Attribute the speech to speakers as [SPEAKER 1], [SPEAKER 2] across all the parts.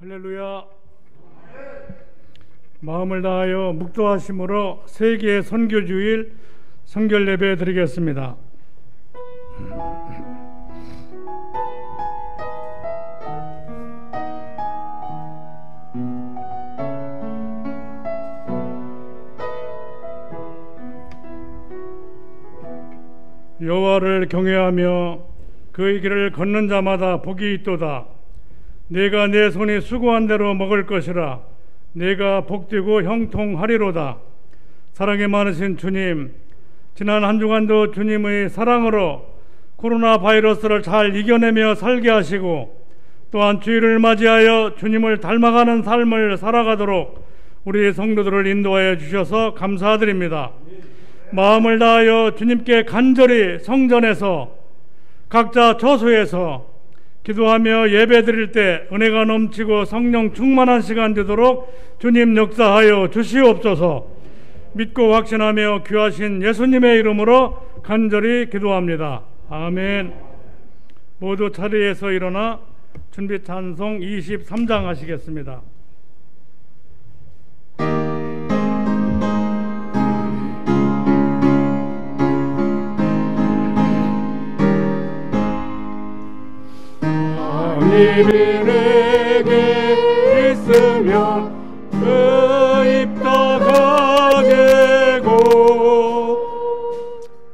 [SPEAKER 1] 할렐루야. 마음을 다하여 묵도하심으로 세계 선교주일 성결 예배 드리겠습니다. 여호와를 경외하며 그의 길을 걷는 자마다 복이 있도다. 내가 내 손이 수고한 대로 먹을 것이라. 내가 복되고 형통하리로다. 사랑이 많으신 주님, 지난 한 주간도 주님의 사랑으로 코로나 바이러스를 잘 이겨내며 살게 하시고, 또한 주일을 맞이하여 주님을 닮아가는 삶을 살아가도록 우리 성도들을 인도하여 주셔서 감사드립니다. 마음을 다하여 주님께 간절히 성전에서 각자 처소에서 기도하며 예배 드릴 때 은혜가 넘치고 성령 충만한 시간 되도록 주님 역사하여 주시옵소서. 믿고 확신하며 귀하신 예수님의 이름으로 간절히 기도합니다. 아멘. 모두 자리에서 일어나 준비 찬송 23장 하시겠습니다.
[SPEAKER 2] 입이 내게 있으면 그 입 다 가지고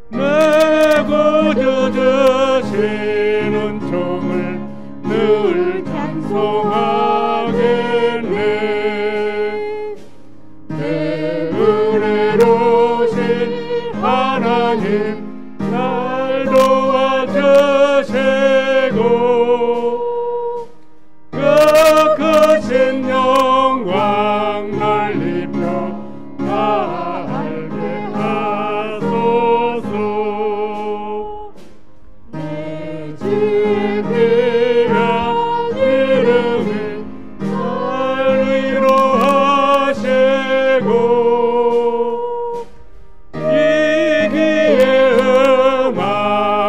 [SPEAKER 2] 내 구주 주시는 종을 늘 찬송하겠네. 내 은혜로우신 하나님 날 도와주시고 크신 영광 넓히며 알게 하소서. 내 주의 귀한 이름을 날 위로하시고 이기의 음악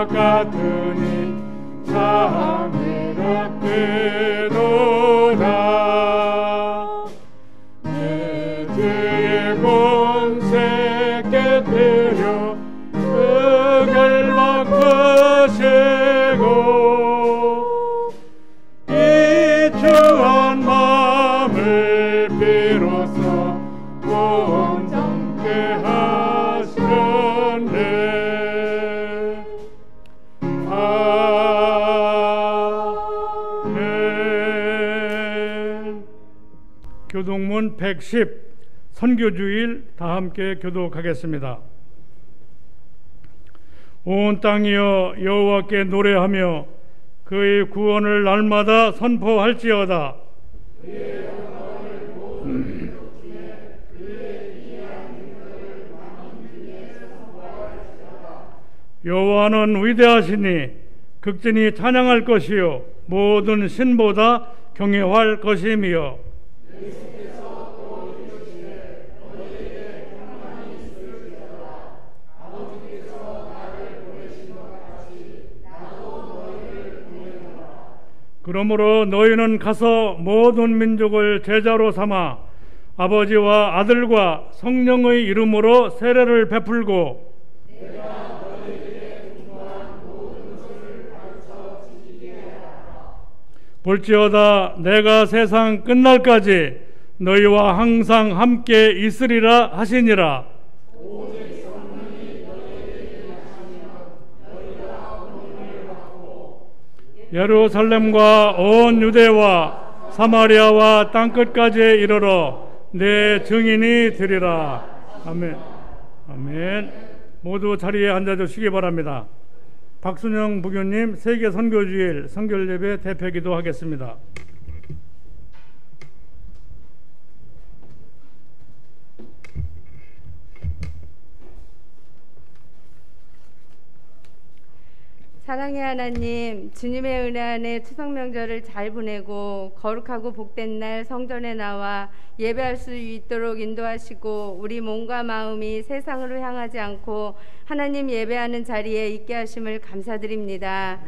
[SPEAKER 2] 같으니 참으라 내 주의 권세 깨뜨려 그 결박 크시고 이 주한 마음을 비로소 온전케 하시네.
[SPEAKER 1] 교동문 110 선교주일 다 함께 교독하겠습니다. 온 땅이여 여호와께 노래하며 그의 구원을 날마다 선포할지어다. 여호와는 위대하시니 극진히 찬양할 것이요 모든 신보다 경외할 것임이요. 그러므로 너희는 가서 모든 민족을 제자로 삼아 아버지와 아들과 성령의 이름으로 세례를 베풀고 볼지어다 내가 세상 끝날까지 너희와 항상 함께 있으리라 하시니라. 예루살렘과 온 유대와 사마리아와 땅끝까지 이르러 내 증인이 되리라. 아멘. 아멘. 모두 자리에 앉아주시기 바랍니다. 박순영 부교님 세계 선교주일 성결예배 대표 기도하겠습니다.
[SPEAKER 3] 사랑의 하나님, 주님의 은혜 안에 추석 명절을 잘 보내고 거룩하고 복된 날 성전에 나와 예배할 수 있도록 인도하시고 우리 몸과 마음이 세상으로 향하지 않고 하나님 예배하는 자리에 있게 하심을 감사드립니다.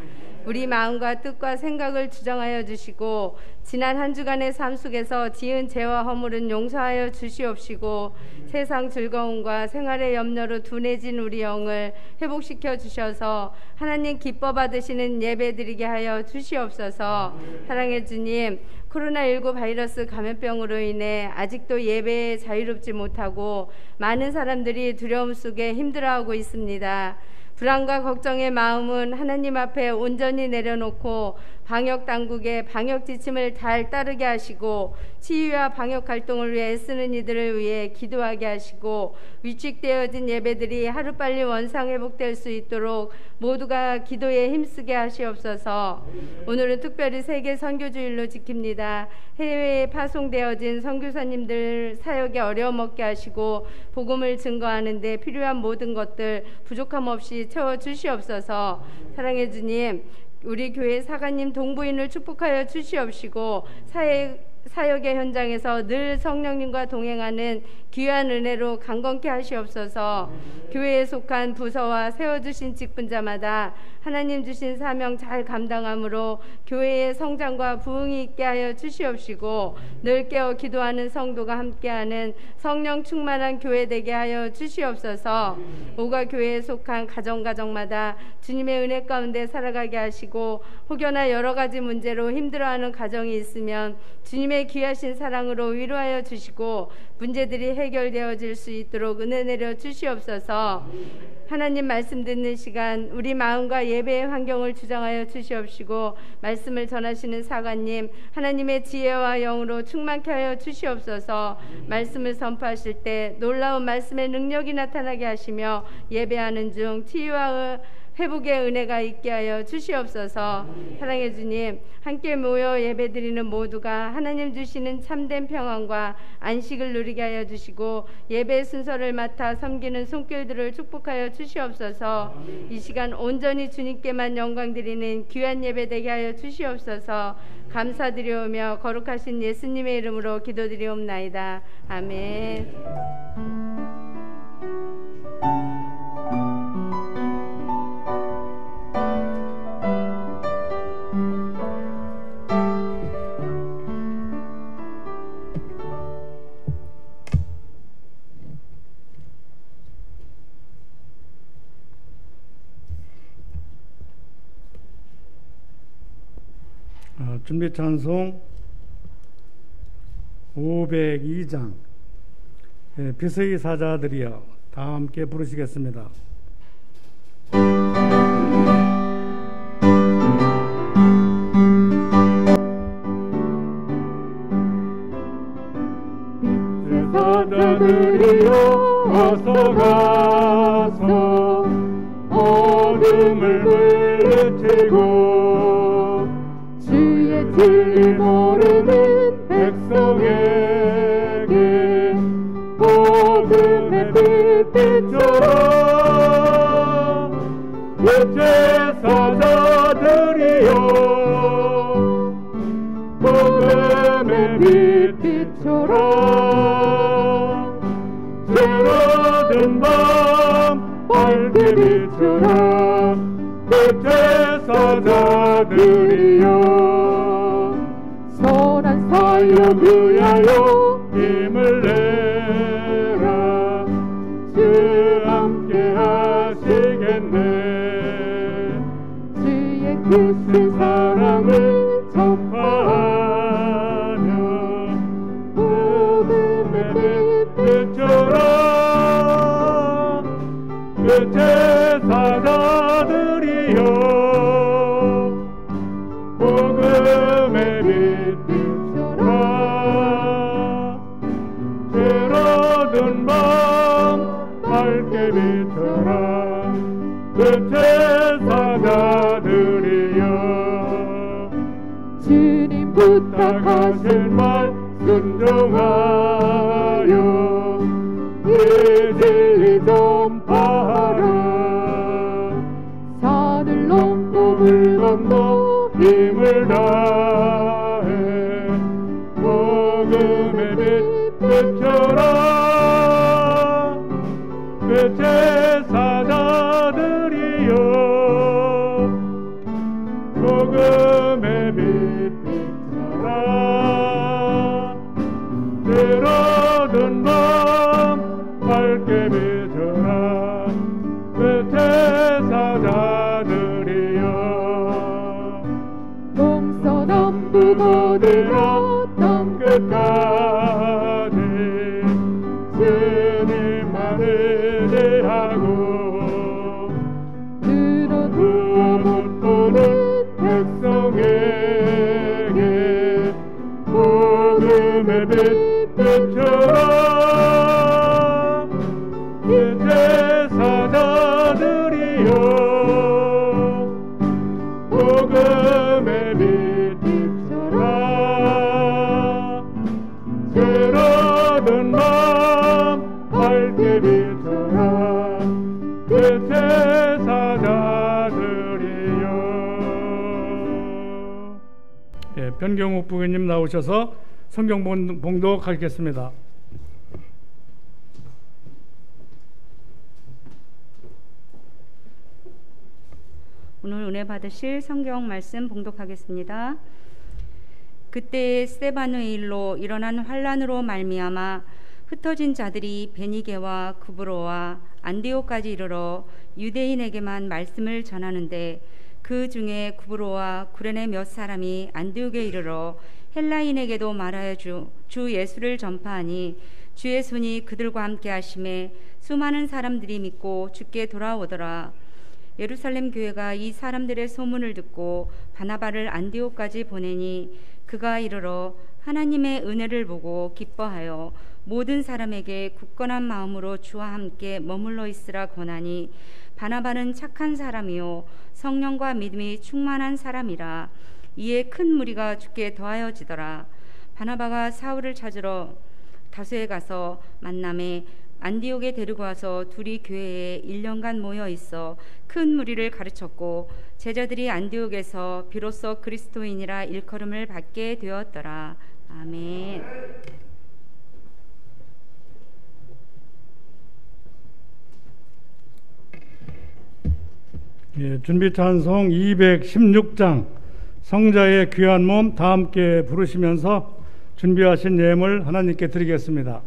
[SPEAKER 3] 우리 마음과 뜻과 생각을 주장하여 주시고 지난 한 주간의 삶 속에서 지은 죄와 허물은 용서하여 주시옵시고 세상 즐거움과 생활의 염려로 둔해진 우리 영을 회복시켜 주셔서 하나님 기뻐 받으시는 예배 드리게 하여 주시옵소서. 사랑해 주님, 코로나19 바이러스 감염병으로 인해 아직도 예배에 자유롭지 못하고 많은 사람들이 두려움 속에 힘들어하고 있습니다. 불안과 걱정의 마음은 하나님 앞에 온전히 내려놓고 방역 당국의 방역 지침을 잘 따르게 하시고 치유와 방역 활동을 위해 애쓰는 이들을 위해 기도하게 하시고 위축되어진 예배들이 하루빨리 원상 회복될 수 있도록 모두가 기도에 힘쓰게 하시옵소서. 오늘은 특별히 세계 선교주일로 지킵니다. 해외에 파송되어진 선교사님들 사역에 어려움 없게 하시고 복음을 증거하는 데 필요한 모든 것들 부족함 없이 채워주시옵소서. 사랑해 주님, 우리 교회 사관님 동부인을 축복하여 주시옵시고 사역의 현장에서 늘 성령님과 동행하는 귀한 은혜로 강건케 하시옵소서. 교회에 속한 부서와 세워주신 직분자마다 하나님 주신 사명 잘 감당함으로 교회의 성장과 부흥이 있게 하여 주시옵시고 늘 깨어 기도하는 성도가 함께하는 성령 충만한 교회 되게 하여 주시옵소서. 오가 교회에 속한 가정마다 주님의 은혜 가운데 살아가게 하시고 혹여나 여러 가지 문제로 힘들어하는 가정이 있으면 주님의 귀하신 사랑으로 위로하여 주시고 문제들이 해결되어질 수 있도록 은혜 내려 주시옵소서. 하나님 말씀 듣는 시간 우리 마음과 예배의 환경을 주장하여 주시옵시고 말씀을 전하시는 사관님 하나님의 지혜와 영으로 충만케 하여 주시옵소서. 말씀을 선포하실 때 놀라운 말씀의 능력이 나타나게 하시며 예배하는 중 치유와 회복의 은혜가 있게 하여 주시옵소서. 사랑해 주님, 함께 모여 예배드리는 모두가 하나님 주시는 참된 평안과 안식을 누리게 하여 주시고 예배 순서를 맡아 섬기는 손길들을 축복하여 주시옵소서. 이 시간 온전히 주님께만 영광 드리는 귀한 예배 되게 하여 주시옵소서. 감사드리오며 거룩하신 예수님의 이름으로 기도드리옵나이다. 아멘.
[SPEAKER 1] 준비 찬송 502장 비서의 사자들이여 다 함께 부르시겠습니다.
[SPEAKER 2] 사자들이여 어서 가서 어둠을 물리치고 주의 진리 모르는 백성에게 어둠의 빛 비춰라. 빛의 사자들이여 복음의 빛 비춰라. 새로운 밤 밝게 비춰라. 빛의 사자들이여 선한 사역 위하여 힘을 내라. 주 함께 하시겠네. 주의 크신 사랑을 전파하며 복음의 빛 비춰라. 빛의 사자들이여 복음의 빛 비춰라. 새로운 밤 밝게 비춰라. 빛의 사자들이여 주님 부탁하신 말 순종하여 이 진리 전파하라. 산을 넘고 물 건너 힘을 다해 복음의 빛 비춰라. 빛의 사자들이여 두고 들어 땅 끝까지 주님만 의지하고 들어두어 못 보는 백성에게 복음의 빛 비춰라 제사자들이여 복음의 빛 비춰라 새로운 마음 밝게 비춰라 제사자들이여.
[SPEAKER 1] 변경욱 부교님 나오셔서 성경 봉독하겠습니다.
[SPEAKER 3] 오늘 은혜 받으실 성경 말씀 봉독하겠습니다. 그때 스데반의 일로 일어난 환란으로 말미암아 흩어진 자들이 베니게와 구브로와 안디오까지 이르러 유대인에게만 말씀을 전하는데 그 중에 구브로와 구레네 몇 사람이 안디옥에 이르러 헬라인에게도 말하여 주 예수를 전파하니 주의 손이 그들과 함께 하심에 수많은 사람들이 믿고 주께 돌아오더라. 예루살렘 교회가 이 사람들의 소문을 듣고 바나바를 안디옥까지 보내니 그가 이르러 하나님의 은혜를 보고 기뻐하여 모든 사람에게 굳건한 마음으로 주와 함께 머물러 있으라 권하니 바나바는 착한 사람이요 성령과 믿음이 충만한 사람이라. 이에 큰 무리가 주께 더하여지더라. 바나바가 사울을 찾으러 다소에 가서 만남에 안디옥에 데리고 와서 둘이 교회에 1년간 모여 있어 큰 무리를 가르쳤고 제자들이 안디옥에서 비로소 그리스도인이라 일컬음을 받게 되었더라. 아멘.
[SPEAKER 1] 준비 찬송 216장 성자의 귀한 몸 다 함께 부르시면서 준비하신 예물 하나님께 드리겠습니다.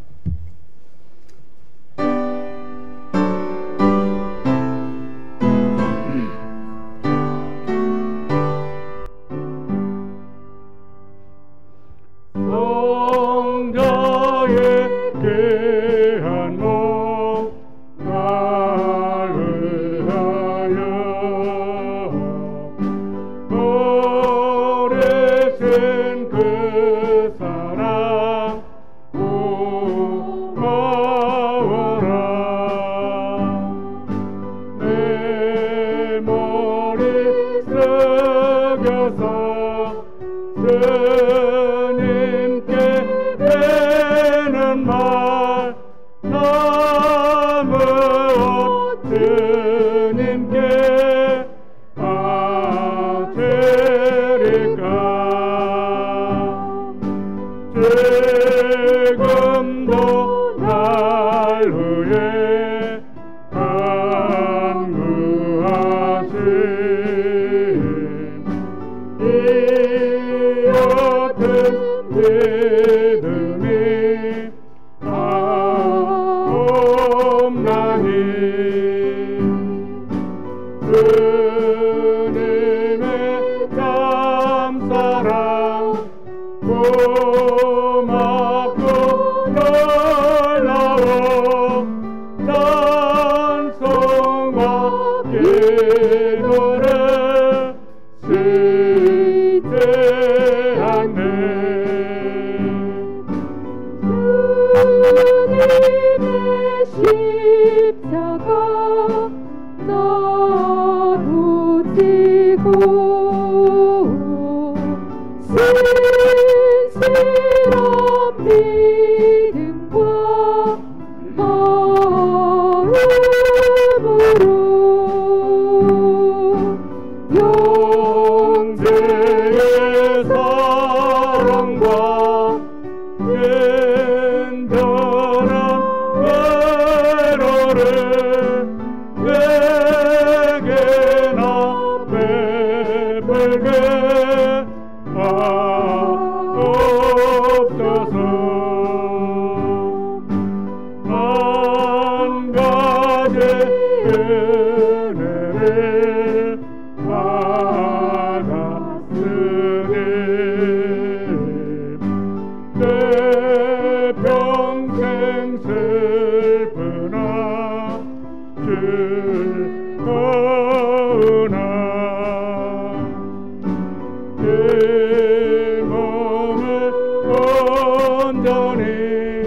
[SPEAKER 2] 온전히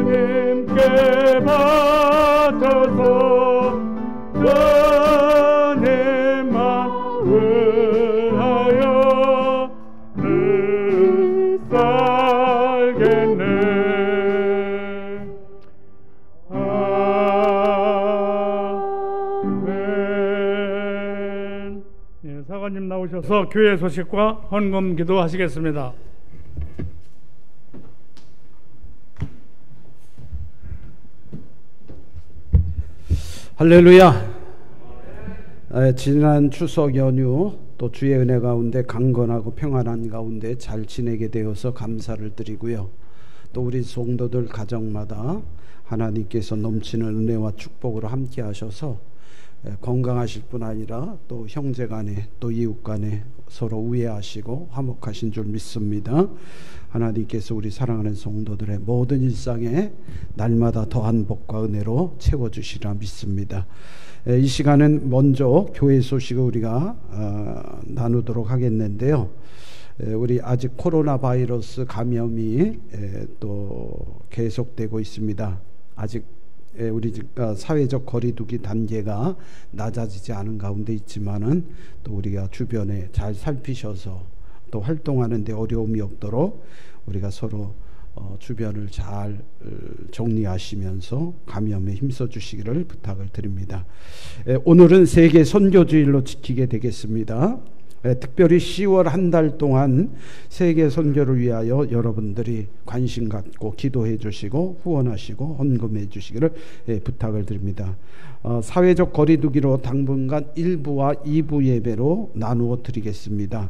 [SPEAKER 2] 주님께 바쳐서 주님만 위하여 늘 살겠네. 아멘.
[SPEAKER 1] 예, 사관님 나오셔서 교회 소식과 헌금 기도하시겠습니다.
[SPEAKER 4] 할렐루야. 지난 추석 연휴 또 주의 은혜 가운데 강건하고 평안한 가운데 잘 지내게 되어서 감사를 드리고요. 또 우리 성도들 가정마다 하나님께서 넘치는 은혜와 축복으로 함께 하셔서 건강하실 뿐 아니라 또 형제 간에 또 이웃 간에 서로 우애하시고 화목하신 줄 믿습니다. 하나님께서 우리 사랑하는 성도들의 모든 일상에 날마다 더한 복과 은혜로 채워주시리라 믿습니다. 이 시간은 먼저 교회 소식을 우리가 나누도록 하겠는데요. 우리 아직 코로나 바이러스 감염이 또 계속되고 있습니다. 아직 우리 사회적 거리두기 단계가 낮아지지 않은 가운데 있지만은 또 우리가 주변에 잘 살피셔서 또 활동하는 데 어려움이 없도록 우리가 서로 주변을 잘 정리하시면서 감염에 힘써 주시기를 부탁을 드립니다. 오늘은 세계 선교주일로 지키게 되겠습니다. 특별히 10월 한 달 동안 세계 선교를 위하여 여러분들이 관심 갖고 기도해 주시고 후원하시고 헌금해 주시기를 부탁을 드립니다. 사회적 거리두기로 당분간 1부와 2부 예배로 나누어 드리겠습니다.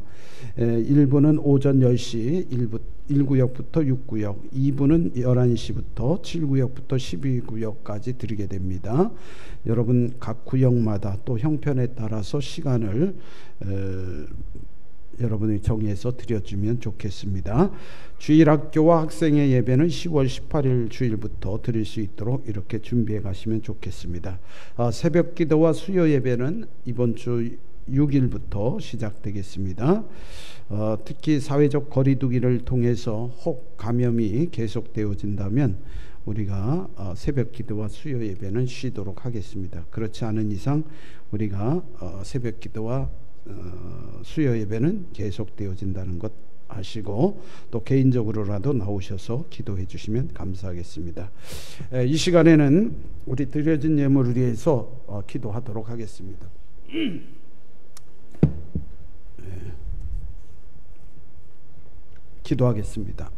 [SPEAKER 4] 1부는 오전 10시 1구역부터 6구역, 2부는 11시부터 7구역부터 12구역까지 드리게 됩니다. 여러분 각 구역마다 또 형편에 따라서 시간을 여러분이 정해서 드려주면 좋겠습니다. 주일학교와 학생의 예배는 10월 18일 주일부터 드릴 수 있도록 이렇게 준비해 가시면 좋겠습니다. 새벽 기도와 수요 예배는 이번 주 6일부터 시작되겠습니다. 특히 사회적 거리두기를 통해서 혹 감염이 계속되어진다면 우리가 새벽 기도와 수요 예배는 쉬도록 하겠습니다. 그렇지 않은 이상 우리가 새벽 기도와 수요 예배는 계속되어진다는 것 아시고 또 개인적으로라도 나오셔서 기도해 주시면 감사하겠습니다. 이 시간에는 우리 드려진 예물을 위해서 기도하도록 하겠습니다. 기도하겠습니다.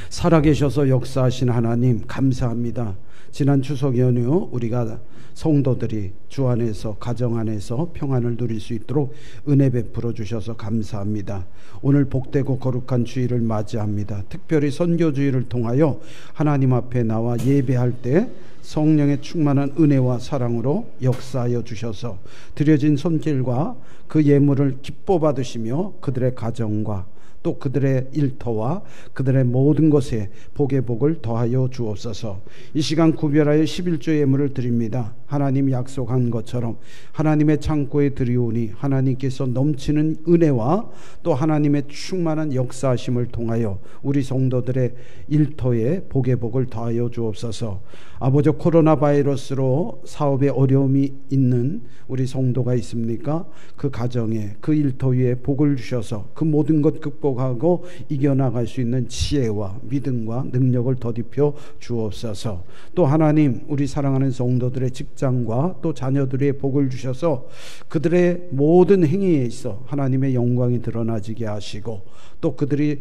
[SPEAKER 4] 살아계셔서 역사하신 하나님 감사합니다. 지난 추석 연휴 우리가 성도들이 주 안에서 가정 안에서 평안을 누릴 수 있도록 은혜 베풀어 주셔서 감사합니다. 오늘 복되고 거룩한 주일을 맞이합니다. 특별히 선교주일을 통하여 하나님 앞에 나와 예배할 때 성령의 충만한 은혜와 사랑으로 역사하여 주셔서 드려진 손길과 그 예물을 기뻐 받으시며 그들의 가정과 또 그들의 일터와 그들의 모든 것에 복의 복을 더하여 주옵소서. 이 시간 구별하여 11조 예물을 드립니다. 하나님 약속한 것처럼 하나님의 창고에 드리오니 하나님께서 넘치는 은혜와 또 하나님의 충만한 역사하심을 통하여 우리 성도들의 일터에 복의 복을 더하여 주옵소서. 아버지, 코로나 바이러스로 사업에 어려움이 있는 우리 성도가 있습니까? 그 가정에 그 일터 위에 복을 주셔서 그 모든 것 극복하고 이겨나갈 수 있는 지혜와 믿음과 능력을 더딥혀 주옵소서. 또 하나님, 우리 사랑하는 성도들의 직장과 또 자녀들의 복을 주셔서 그들의 모든 행위에 있어 하나님의 영광이 드러나지게 하시고 또 그들이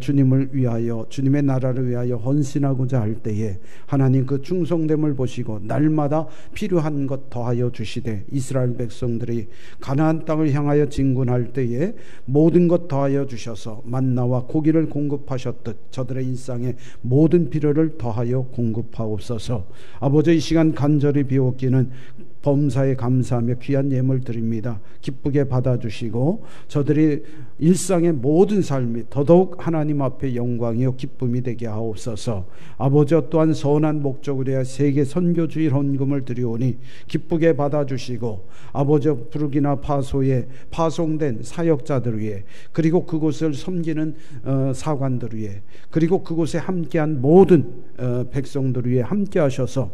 [SPEAKER 4] 주님을 위하여 주님의 나라를 위하여 헌신하고자 할 때에 하나님 그 충성됨을 보시고 날마다 필요한 것 더하여 주시되 이스라엘 백성들이 가나안 땅을 향하여 진군할 때에 모든 것 더하여 주셔서 만나와 고기를 공급하셨듯 저들의 일상에 모든 필요를 더하여 공급하옵소서. 아버지, 이 시간 간절히 비옵기는 범사에 감사하며 귀한 예물 드립니다. 기쁘게 받아주시고 저들이 일상의 모든 삶이 더더욱 하나님 앞에 영광이요 기쁨이 되게 하옵소서. 아버지, 또한 선한 목적으로 위하여 세계 선교주의 헌금을 드리오니 기쁘게 받아주시고 아버지, 부르기나 파소에 파송된 사역자들 위해, 그리고 그곳을 섬기는 사관들 위해, 그리고 그곳에 함께한 모든 백성들 위해 함께 하셔서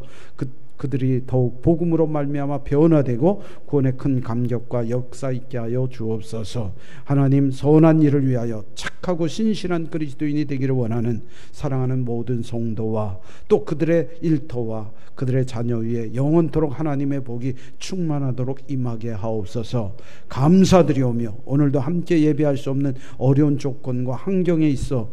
[SPEAKER 4] 그들이 더욱 복음으로 말미암아 변화되고 구원의 큰 감격과 역사 있게 하여 주옵소서. 하나님, 선한 일을 위하여 착하고 신실한 그리스도인이 되기를 원하는 사랑하는 모든 성도와 또 그들의 일터와 그들의 자녀 위에 영원토록 하나님의 복이 충만하도록 임하게 하옵소서. 감사드리오며 오늘도 함께 예배할 수 없는 어려운 조건과 환경에 있어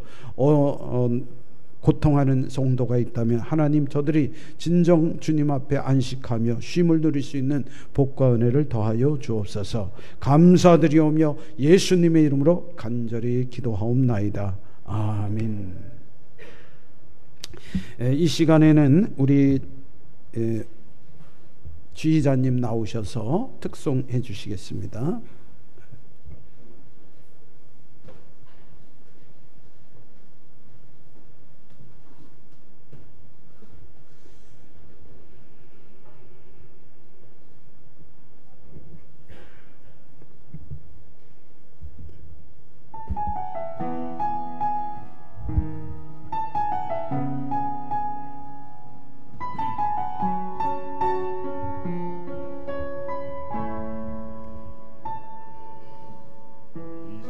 [SPEAKER 4] 고통하는 성도가 있다면 하나님, 저들이 진정 주님 앞에 안식하며 쉼을 누릴 수 있는 복과 은혜를 더하여 주옵소서. 감사드리오며 예수님의 이름으로 간절히 기도하옵나이다. 아멘. 이 시간에는 우리 지휘자님 나오셔서 특송해 주시겠습니다.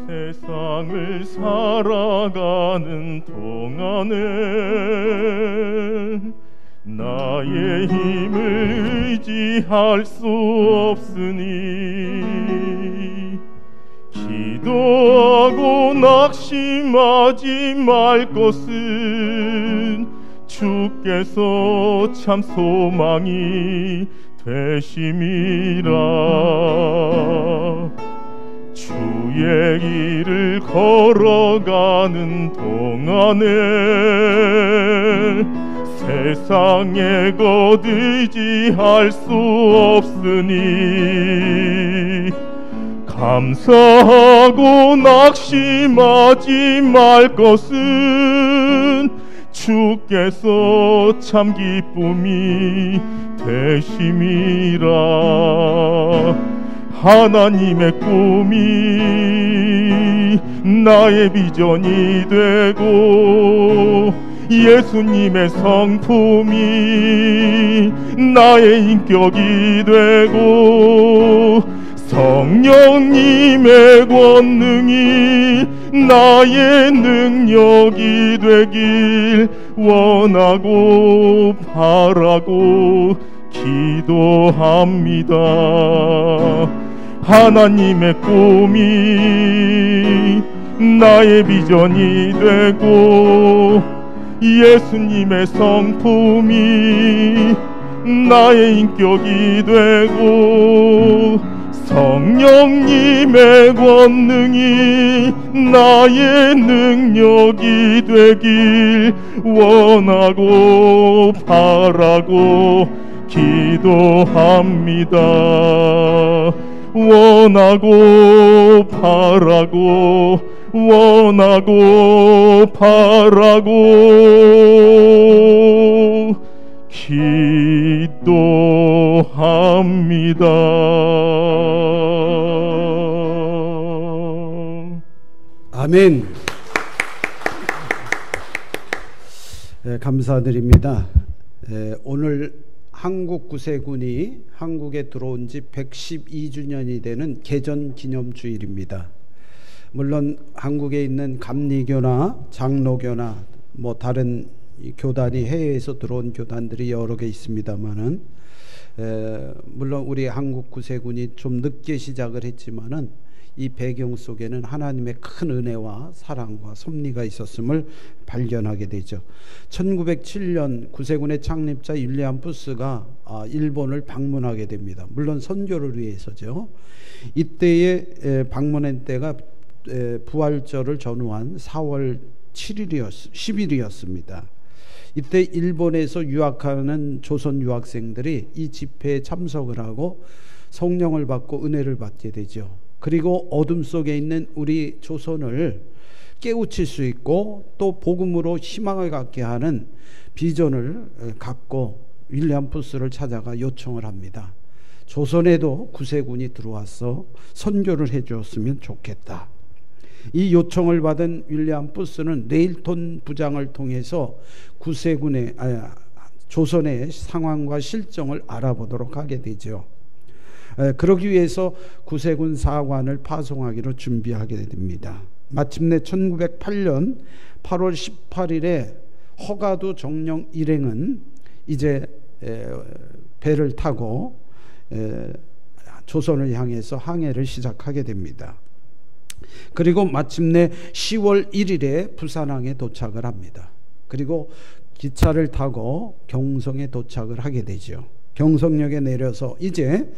[SPEAKER 2] 세상을 살아가는 동안에 나의 힘을 의지할 수 없으니 기도하고 낙심하지 말 것은 주께서 참 소망이 되심이라. 주의 길을 걸어가는 동안에 세상에 것 의지할 수 없으니 감사하고 낙심하지 말 것은 주께서 참 기쁨이 되심이라. 하나님의 꿈이 나의 비전이 되고 예수님의 성품이 나의 인격이 되고 성령님의 권능이 나의 능력이 되길 원하고 바라고 기도합니다. 하나님의 꿈이 나의 비전이 되고 예수님의 성품이 나의 인격이 되고 성령님의 권능이 나의 능력이 되길 원하고 바라고 기도합니다. 원하고 바라고 원하고 바라고 기도합니다.
[SPEAKER 4] 아멘. 감사드립니다. 오늘 한국 구세군이 한국에 들어온 지 112주년이 되는 개전 기념주일입니다. 물론 한국에 있는 감리교나 장로교나 뭐 다른 교단이 해외에서 들어온 교단들이 여러 개 있습니다만은 물론 우리 한국 구세군이 좀 늦게 시작을 했지만은 이 배경 속에는 하나님의 큰 은혜와 사랑과 섭리가 있었음을 발견하게 되죠. 1907년 구세군의 창립자 윌리엄 푸스가 일본을 방문하게 됩니다. 물론 선교를 위해서죠. 이때의 방문한 때가 부활절을 전후한 4월 10일이었습니다. 이때 일본에서 유학하는 조선 유학생들이 이 집회에 참석을 하고 성령을 받고 은혜를 받게 되죠. 그리고 어둠 속에 있는 우리 조선을 깨우칠 수 있고 또 복음으로 희망을 갖게 하는 비전을 갖고 윌리엄 푸스를 찾아가 요청을 합니다. 조선에도 구세군이 들어와서 선교를 해주었으면 좋겠다. 이 요청을 받은 윌리엄 푸스는 레일톤 부장을 통해서 조선의 상황과 실정을 알아보도록 하게 되죠. 그러기 위해서 구세군 사관을 파송하기로 준비하게 됩니다. 마침내 1908년 8월 18일에 허가도 정령 일행은 이제 배를 타고 조선을 향해서 항해를 시작하게 됩니다. 그리고 마침내 10월 1일에 부산항에 도착을 합니다. 그리고 기차를 타고 경성에 도착을 하게 되죠. 경성역에 내려서 이제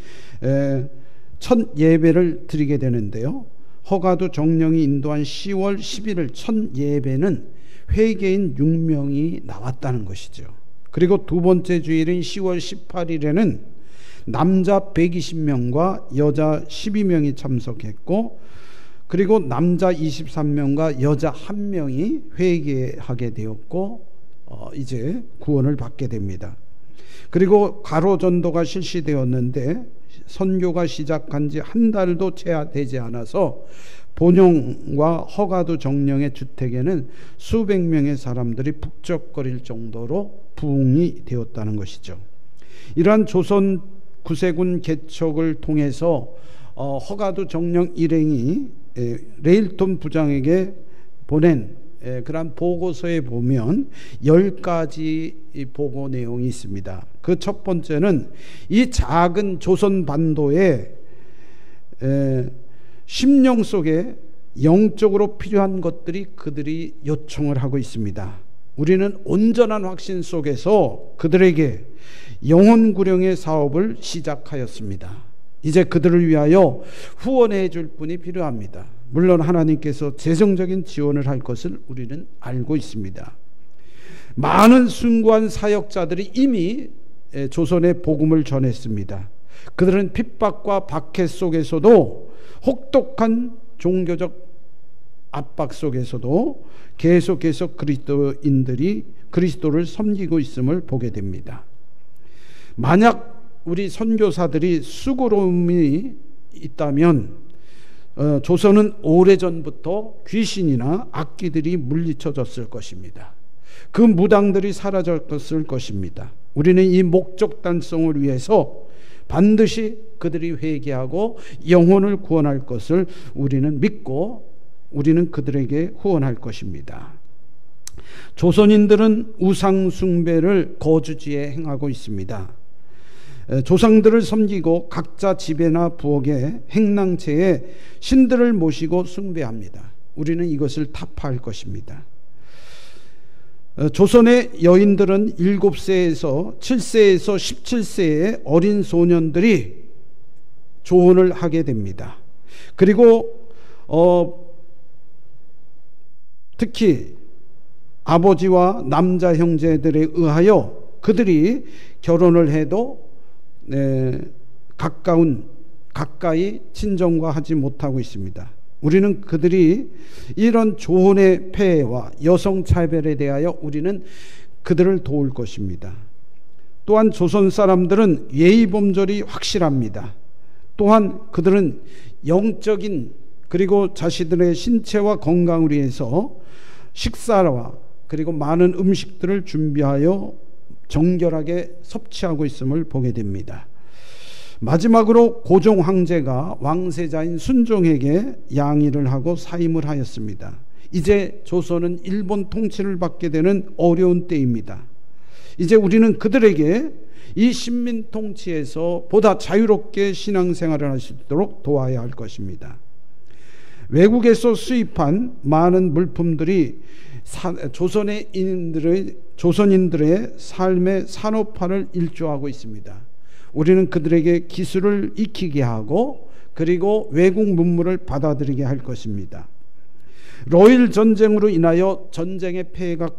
[SPEAKER 4] 첫 예배를 드리게 되는데요. 허가도 정령이 인도한 10월 11일 첫 예배는 회개인 6명이 나왔다는 것이죠. 그리고 두 번째 주일인 10월 18일에는 남자 120명과 여자 12명이 참석했고, 그리고 남자 23명과 여자 1명이 회개하게 되었고 이제 구원을 받게 됩니다. 그리고 가로전도가 실시되었는데 선교가 시작한 지 한 달도 채 되지 않아서 본용과 허가도 정령의 주택에는 수백 명의 사람들이 북적거릴 정도로 부흥이 되었다는 것이죠. 이러한 조선 구세군 개척을 통해서 허가도 정령 일행이 레일톤 부장에게 보낸 그러한 보고서에 보면 10가지 보고 내용이 있습니다. 그 첫 번째는 이 작은 조선 반도에 심령 속에 영적으로 필요한 것들이 그들이 요청을 하고 있습니다. 우리는 온전한 확신 속에서 그들에게 영혼 구령의 사업을 시작하였습니다. 이제 그들을 위하여 후원해 줄 분이 필요합니다. 물론 하나님께서 재정적인 지원을 할 것을 우리는 알고 있습니다. 많은 숭고한 사역자들이 이미 조선의 복음을 전했습니다. 그들은 핍박과 박해 속에서도 혹독한 종교적 압박 속에서도 계속해서 그리스도인들이 그리스도를 섬기고 있음을 보게 됩니다. 만약 우리 선교사들이 수고로움이 있다면 조선은 오래전부터 귀신이나 악귀들이 물리쳐졌을 것입니다. 그 무당들이 사라졌을 것입니다. 우리는 이 목적 달성을 위해서 반드시 그들이 회개하고 영혼을 구원할 것을 우리는 믿고 우리는 그들에게 후원할 것입니다. 조선인들은 우상 숭배를 거주지에 행하고 있습니다. 조상들을 섬기고 각자 집에나 부엌에 행랑채에 신들을 모시고 숭배합니다. 우리는 이것을 타파할 것입니다. 조선의 여인들은 7세에서 7세에서 17세의 어린 소년들이 조언을 하게 됩니다. 그리고 특히 아버지와 남자 형제들에 의하여 그들이 결혼을 해도 가까이 친정과 하지 못하고 있습니다. 우리는 그들이 이런 조언의 폐해와 여성 차별에 대하여 우리는 그들을 도울 것입니다. 또한 조선 사람들은 예의범절이 확실합니다. 또한 그들은 영적인 그리고 자신들의 신체와 건강을 위해서 식사와 그리고 많은 음식들을 준비하여 정결하게 섭취하고 있음을 보게 됩니다. 마지막으로 고종 황제가 왕세자인 순종에게 양의를 하고 사임을 하였습니다. 이제 조선은 일본 통치를 받게 되는 어려운 때입니다. 이제 우리는 그들에게 이 식민 통치에서 보다 자유롭게 신앙생활을 할 수 있도록 도와야 할 것입니다. 외국에서 수입한 많은 물품들이 조선인들의 삶의 산업화를 일조하고 있습니다. 우리는 그들에게 기술을 익히게 하고 그리고 외국 문물을 받아들이게 할 것입니다. 로일 전쟁으로 인하여 전쟁의 폐해가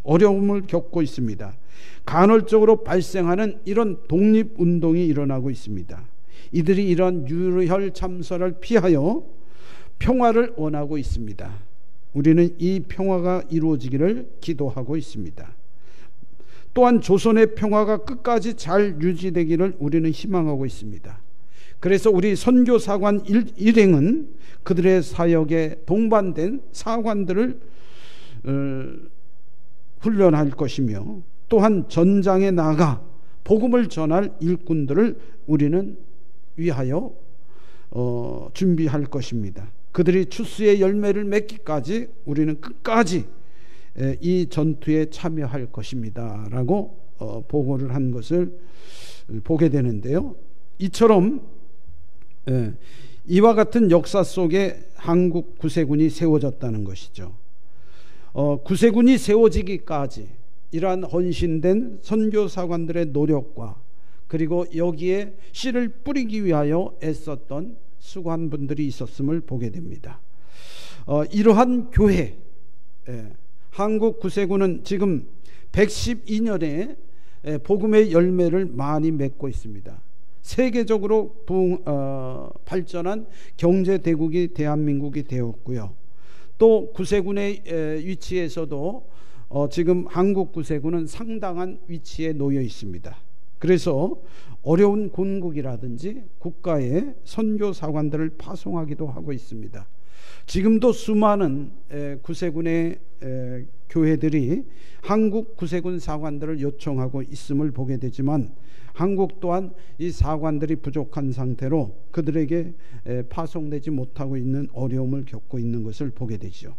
[SPEAKER 4] 어려움을 겪고 있습니다. 간헐적으로 발생하는 이런 독립운동이 일어나고 있습니다. 이들이 이런 유혈 참사를 피하여 평화를 원하고 있습니다. 우리는 이 평화가 이루어지기를 기도하고 있습니다. 또한 조선의 평화가 끝까지 잘 유지되기를 우리는 희망하고 있습니다. 그래서 우리 선교사관 일행은 그들의 사역에 동반된 사관들을 훈련할 것이며, 또한 전장에 나가 복음을 전할 일꾼들을 우리는 위하여 준비할 것입니다. 그들이 추수의 열매를 맺기까지 우리는 끝까지 이 전투에 참여할 것입니다 라고 보고를 한 것을 보게 되는데요. 이처럼 이와 같은 역사 속에 한국 구세군이 세워졌다는 것이죠. 구세군이 세워지기까지 이러한 헌신된 선교사관들의 노력과 그리고 여기에 씨를 뿌리기 위하여 애썼던 수관분들이 있었음을 보게 됩니다. 이러한 교회, 한국 구세군은 지금 112년에 복음의 열매를 많이 맺고 있습니다. 세계적으로 발전한 경제대국이 대한민국이 되었고요. 또 구세군의 위치에서도 지금 한국 구세군은 상당한 위치에 놓여 있습니다. 그래서 어려운 군국이라든지 국가에 선교사관들을 파송하기도 하고 있습니다. 지금도 수많은 구세군의 교회들이 한국 구세군 사관들을 요청하고 있음을 보게 되지만, 한국 또한 이 사관들이 부족한 상태로 그들에게 파송되지 못하고 있는 어려움을 겪고 있는 것을 보게 되죠.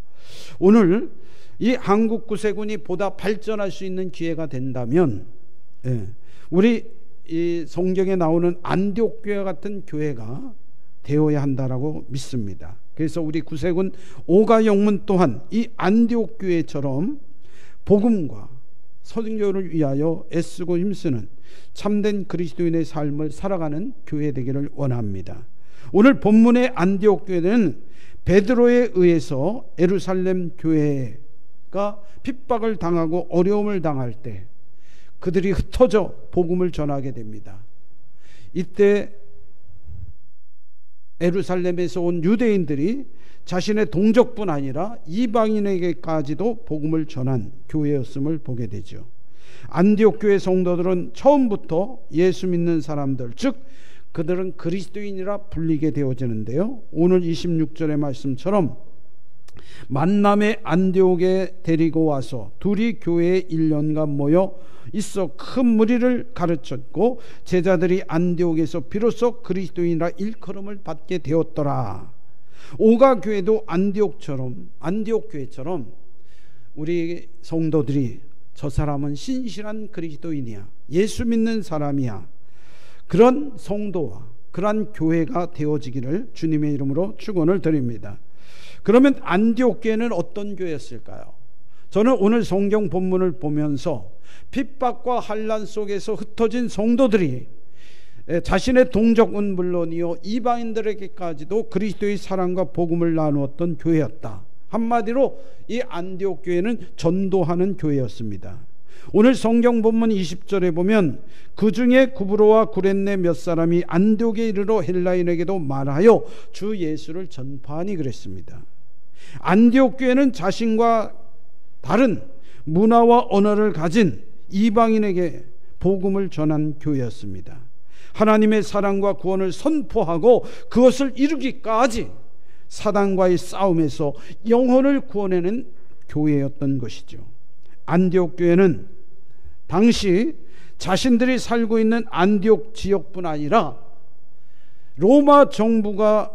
[SPEAKER 4] 오늘 이 한국 구세군이 보다 발전할 수 있는 기회가 된다면 우리 이 성경에 나오는 안디옥 교회 같은 교회가 되어야 한다라고 믿습니다. 그래서 우리 구세군 오가 영문 또한 이 안디옥 교회처럼 복음과 선교를 위하여 애쓰고 힘쓰는 참된 그리스도인의 삶을 살아가는 교회 되기를 원합니다. 오늘 본문의 안디옥 교회는 베드로에 의해서 예루살렘 교회가 핍박을 당하고 어려움을 당할 때 그들이 흩어져 복음을 전하게 됩니다. 이때 예루살렘에서 온 유대인들이 자신의 동족뿐 아니라 이방인에게까지도 복음을 전한 교회였음을 보게 되죠. 안디옥 교회 성도들은 처음부터 예수 믿는 사람들, 즉 그들은 그리스도인이라 불리게 되어지는데요. 오늘 26절의 말씀처럼 만남의 안디옥에 데리고 와서 둘이 교회에 1년간 모여 있어 큰 무리를 가르쳤고, 제자들이 안디옥에서 비로소 그리스도인이라 일컬음을 받게 되었더라. 오가 교회도 안디옥 교회처럼 우리 성도들이 저 사람은 신실한 그리스도인이야, 예수 믿는 사람이야, 그런 성도와 그런 교회가 되어지기를 주님의 이름으로 축원을 드립니다. 그러면 안디옥 교회는 어떤 교회였을까요? 저는 오늘 성경 본문을 보면서 핍박과 환난 속에서 흩어진 성도들이 자신의 동족은 물론이요 이방인들에게까지도 그리스도의 사랑과 복음을 나누었던 교회였다. 한마디로 이 안디옥 교회는 전도하는 교회였습니다. 오늘 성경 본문 20절에 보면 그 중에 구브로와 구렛네 몇 사람이 안디옥에 이르러 헬라인에게도 말하여 주 예수를 전파하니 그랬습니다. 안디옥 교회는 자신과 다른 문화와 언어를 가진 이방인에게 복음을 전한 교회였습니다. 하나님의 사랑과 구원을 선포하고 그것을 이루기까지 사단과의 싸움에서 영혼을 구원해낸 교회였던 것이죠. 안디옥 교회는 당시 자신들이 살고 있는 안디옥 지역뿐 아니라 로마 정부가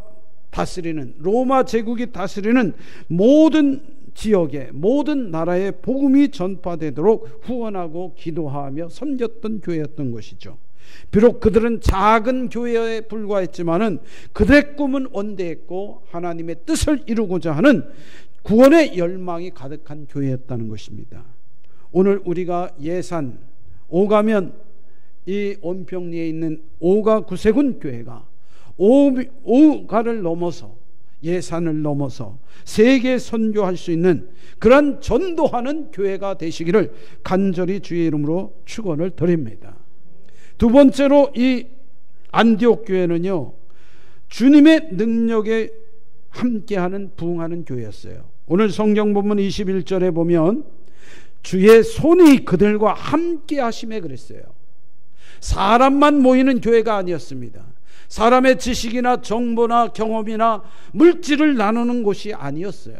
[SPEAKER 4] 다스리는, 로마 제국이 다스리는 모든 지역에, 모든 나라에 복음이 전파되도록 후원하고 기도하며 섬겼던 교회였던 것이죠. 비록 그들은 작은 교회에 불과했지만은 그들의 꿈은 원대했고 하나님의 뜻을 이루고자 하는 구원의 열망이 가득한 교회였다는 것입니다. 오늘 우리가 예산 오가면 이 온평리에 있는 오가 구세군 교회가 오가를 넘어서 예산을 넘어서 세계 선교할 수 있는 그런 전도하는 교회가 되시기를 간절히 주의 이름으로 축원을 드립니다. 두 번째로 이 안디옥 교회는요, 주님의 능력에 함께하는 부흥하는 교회였어요. 오늘 성경 본문 21절에 보면 주의 손이 그들과 함께 하심에 그랬어요. 사람만 모이는 교회가 아니었습니다. 사람의 지식이나 정보나 경험이나 물질을 나누는 곳이 아니었어요.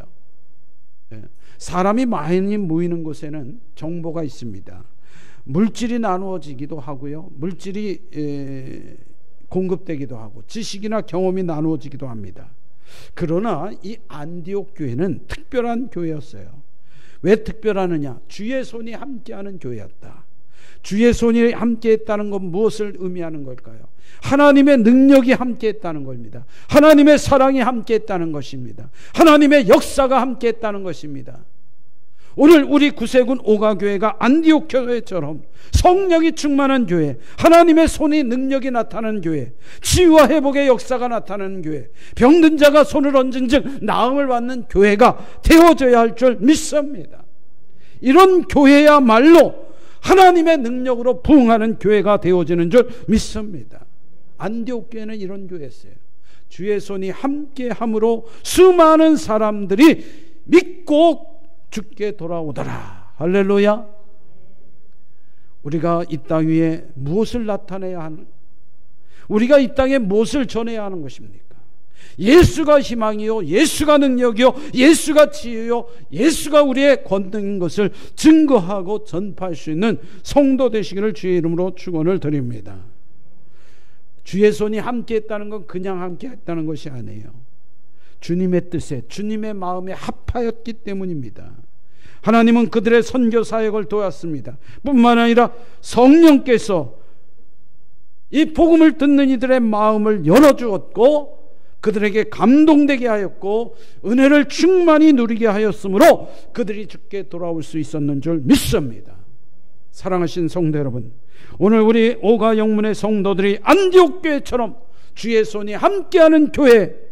[SPEAKER 4] 사람이 많이 모이는 곳에는 정보가 있습니다. 물질이 나누어지기도 하고요, 물질이 공급되기도 하고 지식이나 경험이 나누어지기도 합니다. 그러나 이 안디옥 교회는 특별한 교회였어요. 왜 특별하느냐? 주의 손이 함께하는 교회였다. 주의 손이 함께했다는 건 무엇을 의미하는 걸까요? 하나님의 능력이 함께했다는 겁니다. 하나님의 사랑이 함께했다는 것입니다. 하나님의 역사가 함께했다는 것입니다. 오늘 우리 구세군 오가교회가 안디옥 교회처럼 성령이 충만한 교회, 하나님의 손이 능력이 나타나는 교회, 치유와 회복의 역사가 나타나는 교회, 병든 자가 손을 얹은 즉 나음을 받는 교회가 되어져야 할 줄 믿습니다. 이런 교회야말로 하나님의 능력으로 부흥하는 교회가 되어지는 줄 믿습니다. 안디옥 교회는 이런 교회였어요. 주의 손이 함께함으로 수많은 사람들이 믿고 주께 돌아오더라. 할렐루야. 우리가 이 땅 위에 무엇을 나타내야 하는, 우리가 이 땅에 무엇을 전해야 하는 것입니까? 예수가 희망이요, 예수가 능력이요, 예수가 치유요, 예수가 우리의 권능인 것을 증거하고 전파할 수 있는 성도 되시기를 주의 이름으로 축원을 드립니다. 주의 손이 함께했다는 건 그냥 함께했다는 것이 아니에요. 주님의 뜻에, 주님의 마음에 합하였기 때문입니다. 하나님은 그들의 선교 사역을 도왔습니다. 뿐만 아니라 성령께서 이 복음을 듣는 이들의 마음을 열어주었고 그들에게 감동되게 하였고 은혜를 충만히 누리게 하였으므로 그들이 주께 돌아올 수 있었는 줄 믿습니다. 사랑하신 성도 여러분, 오늘 우리 오가 영문의 성도들이 안디옥 교회처럼 주의 손이 함께하는 교회,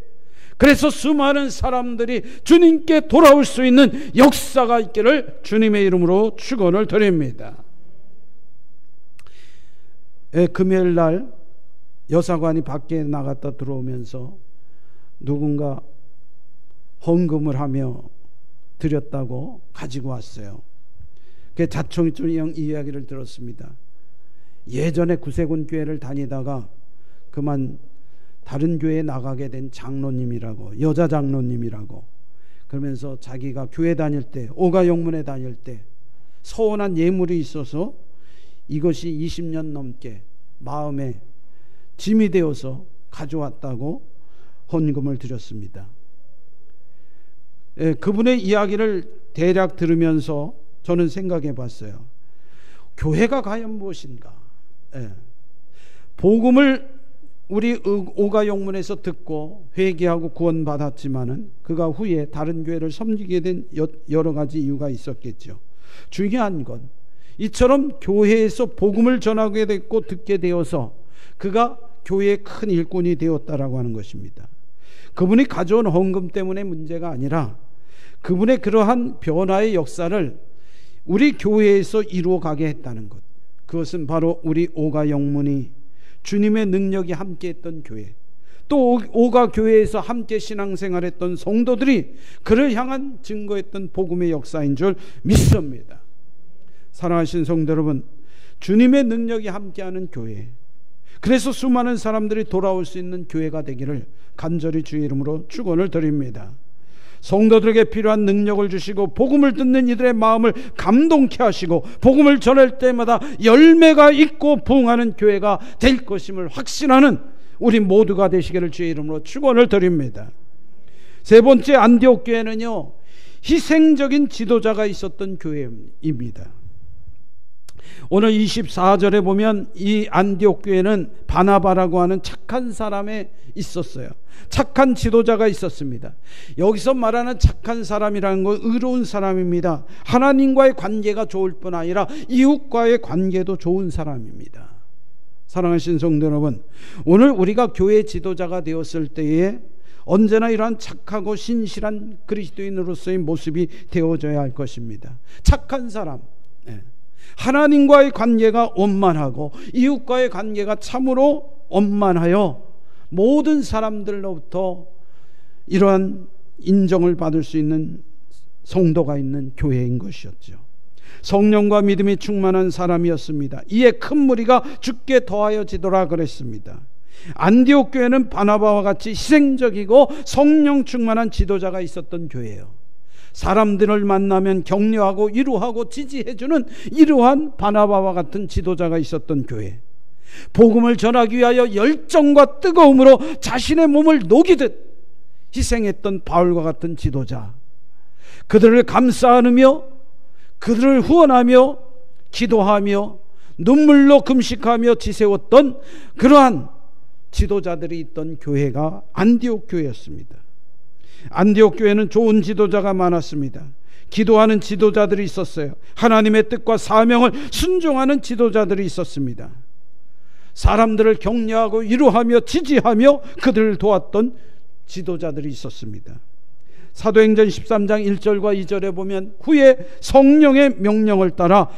[SPEAKER 4] 그래서 수많은 사람들이 주님께 돌아올 수 있는 역사가 있기를 주님의 이름으로 축원을 드립니다. 금요일 날 여사관이 밖에 나갔다 들어오면서 누군가 헌금을 하며 드렸다고 가지고 왔어요. 그 자청이형 이야기를 들었습니다. 예전에 구세군 교회를 다니다가 그만 다른 교회에 나가게 된 장로님이라고, 여자 장로님이라고, 그러면서 자기가 교회 다닐 때, 오가 영문에 다닐 때 서운한 예물이 있어서 이것이 20년 넘게 마음에 짐이 되어서 가져왔다고 헌금을 드렸습니다. 그분의 이야기를 대략 들으면서 저는 생각해 봤어요. 교회가 과연 무엇인가? 복음을 우리 오가 영문에서 듣고 회개하고 구원받았지만은 그가 후에 다른 교회를 섬기게 된 여러 가지 이유가 있었겠죠. 중요한 건 이처럼 교회에서 복음을 전하게 됐고 듣게 되어서 그가 교회의 큰 일꾼이 되었다라고 하는 것입니다. 그분이 가져온 헌금 때문에 문제가 아니라 그분의 그러한 변화의 역사를 우리 교회에서 이루어가게 했다는 것, 그것은 바로 우리 오가 영문이 주님의 능력이 함께했던 교회, 또 오가 교회에서 함께 신앙생활했던 성도들이 그를 향한 증거했던 복음의 역사인 줄 믿습니다. 사랑하신 성도 여러분, 주님의 능력이 함께하는 교회, 그래서 수많은 사람들이 돌아올 수 있는 교회가 되기를 간절히 주의 이름으로 축원을 드립니다. 성도들에게 필요한 능력을 주시고 복음을 듣는 이들의 마음을 감동케 하시고 복음을 전할 때마다 열매가 있고 부흥하는 교회가 될 것임을 확신하는 우리 모두가 되시기를 주의 이름으로 축원을 드립니다. 세 번째, 안디옥 교회는요, 희생적인 지도자가 있었던 교회입니다. 오늘 24절에 보면 이 안디옥 교회는 바나바라고 하는 착한 사람에 있었어요. 착한 지도자가 있었습니다. 여기서 말하는 착한 사람이라는 건 의로운 사람입니다. 하나님과의 관계가 좋을 뿐 아니라 이웃과의 관계도 좋은 사람입니다. 사랑하신 성도 여러분, 오늘 우리가 교회 지도자가 되었을 때에 언제나 이러한 착하고 신실한 그리스도인으로서의 모습이 되어져야 할 것입니다. 착한 사람, 하나님과의 관계가 원만하고 이웃과의 관계가 참으로 원만하여 모든 사람들로부터 이러한 인정을 받을 수 있는 성도가 있는 교회인 것이었죠. 성령과 믿음이 충만한 사람이었습니다. 이에 큰 무리가 주께 더하여지더라 그랬습니다. 안디옥 교회는 바나바와 같이 희생적이고 성령 충만한 지도자가 있었던 교회예요. 사람들을 만나면 격려하고 위로하고 지지해주는 이러한 바나바와 같은 지도자가 있었던 교회. 복음을 전하기 위하여 열정과 뜨거움으로 자신의 몸을 녹이듯 희생했던 바울과 같은 지도자. 그들을 감싸 안으며 그들을 후원하며 기도하며 눈물로 금식하며 지새웠던 그러한 지도자들이 있던 교회가 안디옥 교회였습니다. 안디옥 교회는 좋은 지도자가 많았습니다. 기도하는 지도자들이 있었어요. 하나님의 뜻과 사명을 순종하는 지도자들이 있었습니다. 사람들을 격려하고 위로하며 지지하며 그들을 도왔던 지도자들이 있었습니다. 사도행전 13장 1절과 2절에 보면 후에 성령의 명령을 따라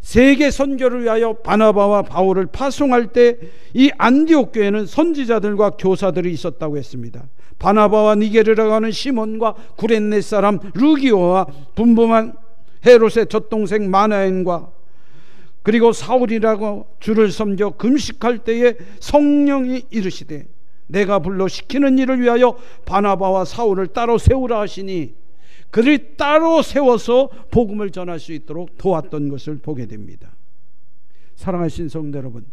[SPEAKER 4] 세계 선교를 위하여 바나바와 바울을 파송할 때 이 안디옥 교회는 선지자들과 교사들이 있었다고 했습니다. 바나바와 니게르라고 하는 시몬과 구레네 사람 루기오와 분부만 헤롯의 젖동생 마나엔과 그리고 사울이라고 주를 섬겨 금식할 때에 성령이 이르시되 내가 불러 시키는 일을 위하여 바나바와 사울을 따로 세우라 하시니 그들이 따로 세워서 복음을 전할 수 있도록 도왔던 것을 보게 됩니다. 사랑하신 성도 여러분,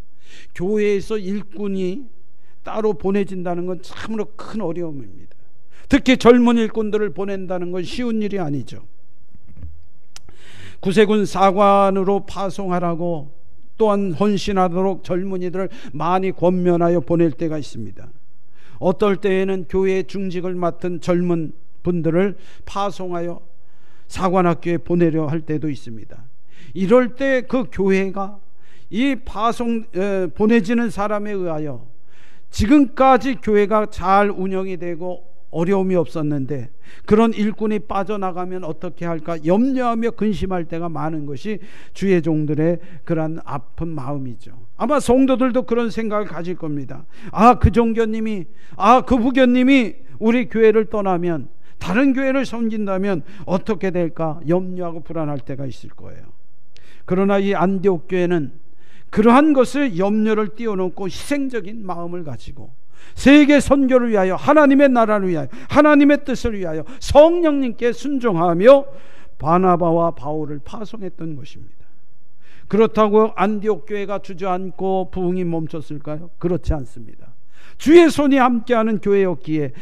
[SPEAKER 4] 교회에서 일꾼이 따로 보내진다는 건 참으로 큰 어려움입니다. 특히 젊은 일꾼들을 보낸다는 건 쉬운 일이 아니죠. 구세군 사관으로 파송하라고 또한 헌신하도록 젊은이들을 많이 권면하여 보낼 때가 있습니다. 어떨 때에는 교회의 중직을 맡은 젊은 분들을 파송하여 사관학교에 보내려 할 때도 있습니다. 이럴 때 그 교회가 이 보내지는 사람에 의하여 지금까지 교회가 잘 운영이 되고 어려움이 없었는데 그런 일꾼이 빠져나가면 어떻게 할까 염려하며 근심할 때가 많은 것이 주의 종들의 그런 아픈 마음이죠. 아마 성도들도 그런 생각을 가질 겁니다. 그 종교님이 그 부교님이 우리 교회를 떠나면 다른 교회를 섬긴다면 어떻게 될까 염려하고 불안할 때가 있을 거예요. 그러나 이 안디옥 교회는 그러한 것을 염려를 띄워놓고 희생적인 마음을 가지고 세계 선교를 위하여 하나님의 나라를 위하여 하나님의 뜻을 위하여 성령님께 순종하며 바나바와 바울을 파송했던 것입니다. 그렇다고 안디옥 교회가 주저앉고 부흥이 멈췄을까요? 그렇지 않습니다. 주의 손이 함께하는 교회였기에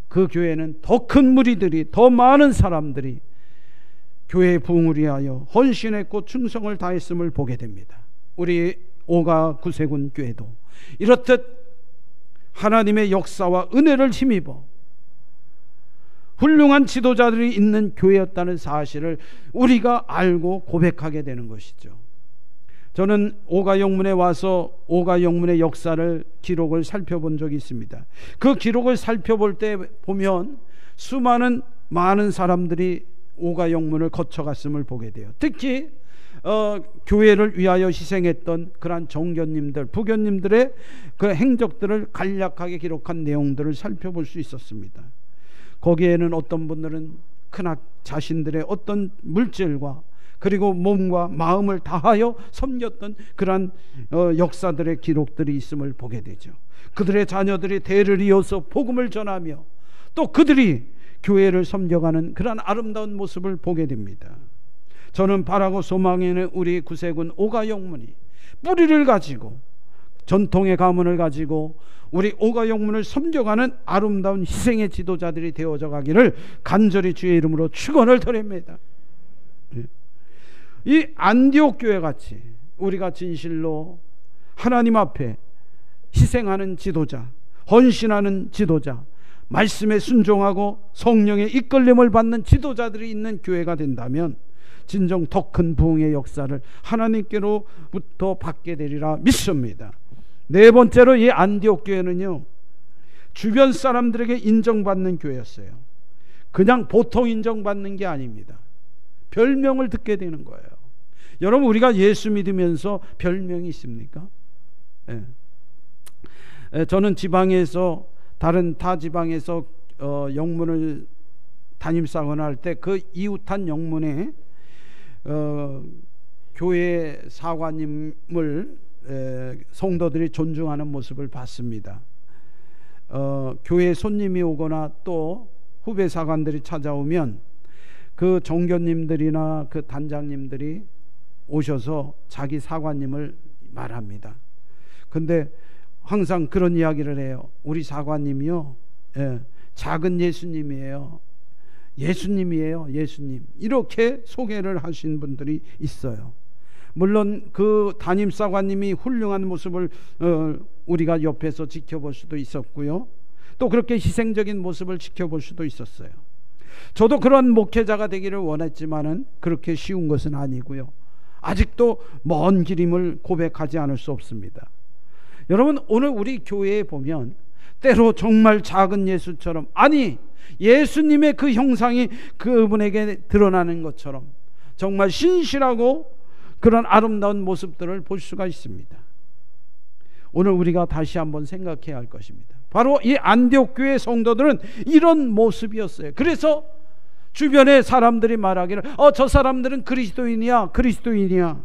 [SPEAKER 4] 그 교회는 더 큰 무리들이 더 많은 사람들이 교회의 부흥을 위하여 헌신했고 충성을 다했음을 보게 됩니다. 우리 오가 구세군 교회도 이렇듯 하나님의 역사와 은혜를 힘입어 훌륭한 지도자들이 있는 교회였다는 사실을 우리가 알고 고백하게 되는 것이죠. 저는 오가 영문에 와서 오가 영문의 역사를 기록을 살펴본 적이 있습니다. 그 기록을 살펴볼 때 보면 많은 사람들이 오가 영문을 거쳐갔음을 보게 돼요. 특히 교회를 위하여 희생했던 그러한 정교님들, 부교님들의 그 행적들을 간략하게 기록한 내용들을 살펴볼 수 있었습니다. 거기에는 어떤 분들은 자신들의 어떤 물질과 그리고 몸과 마음을 다하여 섬겼던 그러한 역사들의 기록들이 있음을 보게 되죠. 그들의 자녀들이 대를 이어서 복음을 전하며 또 그들이 교회를 섬겨가는 그러한 아름다운 모습을 보게 됩니다. 저는 바라고 소망하는 우리 구세군 오가 영문이 뿌리를 가지고 전통의 가문을 가지고 우리 오가 영문을 섬겨가는 아름다운 희생의 지도자들이 되어져 가기를 간절히 주의 이름으로 축원을 드립니다. 이 안디옥 교회 같이 우리가 진실로 하나님 앞에 희생하는 지도자, 헌신하는 지도자, 말씀에 순종하고 성령의 이끌림을 받는 지도자들이 있는 교회가 된다면 진정 더 큰 부흥의 역사를 하나님께로부터 받게 되리라 믿습니다. 네 번째로 이 안디옥 교회는요, 주변 사람들에게 인정받는 교회였어요. 그냥 보통 인정받는 게 아닙니다. 별명을 듣게 되는 거예요. 여러분, 우리가 예수 믿으면서 별명이 있습니까? 저는 지방에서, 다른 타 지방에서 영문을 담임사원을 할 때 그 이웃한 영문에 교회 사관님을 성도들이 존중하는 모습을 봤습니다. 교회 손님이 오거나 또 후배 사관들이 찾아오면 그 종교님들이나 그 단장님들이 오셔서 자기 사관님을 말합니다. 근데 항상 그런 이야기를 해요. 우리 사관님이요, 작은 예수님이에요. 예수님이에요. 예수님. 이렇게 소개를 하신 분들이 있어요. 물론 그 담임사관님이 훌륭한 모습을 우리가 옆에서 지켜볼 수도 있었고요, 또 그렇게 희생적인 모습을 지켜볼 수도 있었어요. 저도 그런 목회자가 되기를 원했지만은 그렇게 쉬운 것은 아니고요, 아직도 먼 길임을 고백하지 않을 수 없습니다. 여러분, 오늘 우리 교회에 보면 때로 정말 작은 예수처럼, 아니 예수님의 그 형상이 그분에게 드러나는 것처럼 정말 신실하고 그런 아름다운 모습들을 볼 수가 있습니다. 오늘 우리가 다시 한번 생각해야 할 것입니다. 바로 이 안디옥 교회 성도들은 이런 모습이었어요. 그래서 주변의 사람들이 말하기를 저 사람들은 그리스도인이야, 그리스도인이야.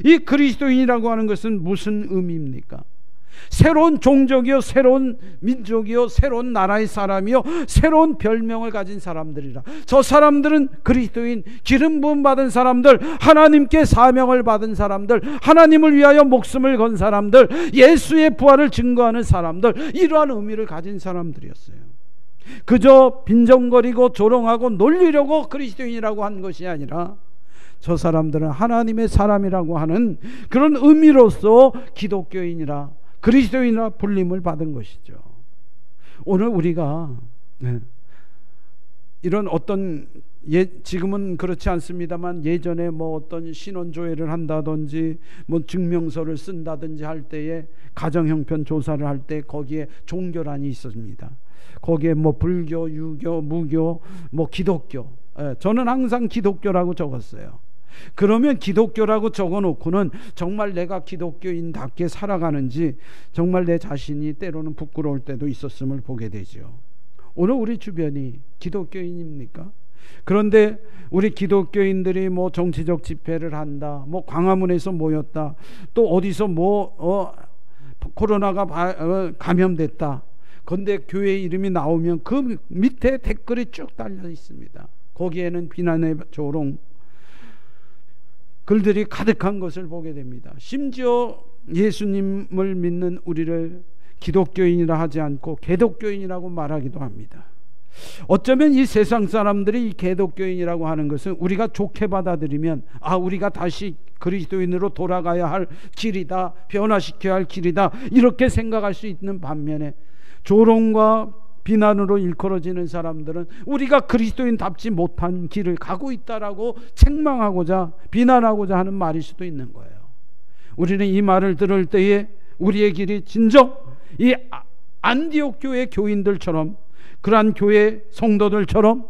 [SPEAKER 4] 이 그리스도인이라고 하는 것은 무슨 의미입니까? 새로운 종족이요, 새로운 민족이요, 새로운 나라의 사람이요, 새로운 별명을 가진 사람들이라. 저 사람들은 그리스도인, 기름 부음 받은 사람들, 하나님께 사명을 받은 사람들, 하나님을 위하여 목숨을 건 사람들, 예수의 부활을 증거하는 사람들, 이러한 의미를 가진 사람들이었어요. 그저 빈정거리고 조롱하고 놀리려고 그리스도인이라고 한 것이 아니라 저 사람들은 하나님의 사람이라고 하는 그런 의미로서 기독교인이라, 그리스도인이라 불림을 받은 것이죠. 오늘 우리가 이런 어떤 지금은 그렇지 않습니다만 예전에 뭐 어떤 신원조회를 한다든지 뭐 증명서를 쓴다든지 할 때에 가정형편 조사를 할 때 거기에 종교란이 있었습니다. 거기에 뭐 불교, 유교, 무교, 뭐 기독교, 저는 항상 기독교라고 적었어요. 그러면 기독교라고 적어놓고는 정말 내가 기독교인답게 살아가는지 정말 내 자신이 때로는 부끄러울 때도 있었음을 보게 되죠. 오늘 우리 주변이 기독교인입니까? 그런데 우리 기독교인들이 뭐 정치적 집회를 한다, 뭐 광화문에서 모였다, 또 어디서 뭐 코로나가 감염됐다, 그런데 교회 이름이 나오면 그 밑에 댓글이 쭉 달려 있습니다. 거기에는 비난의 조롱 글들이 가득한 것을 보게 됩니다. 심지어 예수님을 믿는 우리를 기독교인이라 하지 않고 개독교인이라고 말하기도 합니다. 어쩌면 이 세상 사람들이 이 개독교인이라고 하는 것은 우리가 좋게 받아들이면 우리가 다시 그리스도인으로 돌아가야 할 길이다, 변화시켜야 할 길이다, 이렇게 생각할 수 있는 반면에 조롱과 비난으로 일컬어지는 사람들은 우리가 그리스도인답지 못한 길을 가고 있다라고 책망하고자, 비난하고자 하는 말일 수도 있는 거예요. 우리는 이 말을 들을 때에 우리의 길이 진정 이 안디옥 교회 교인들처럼, 그러한 교회 성도들처럼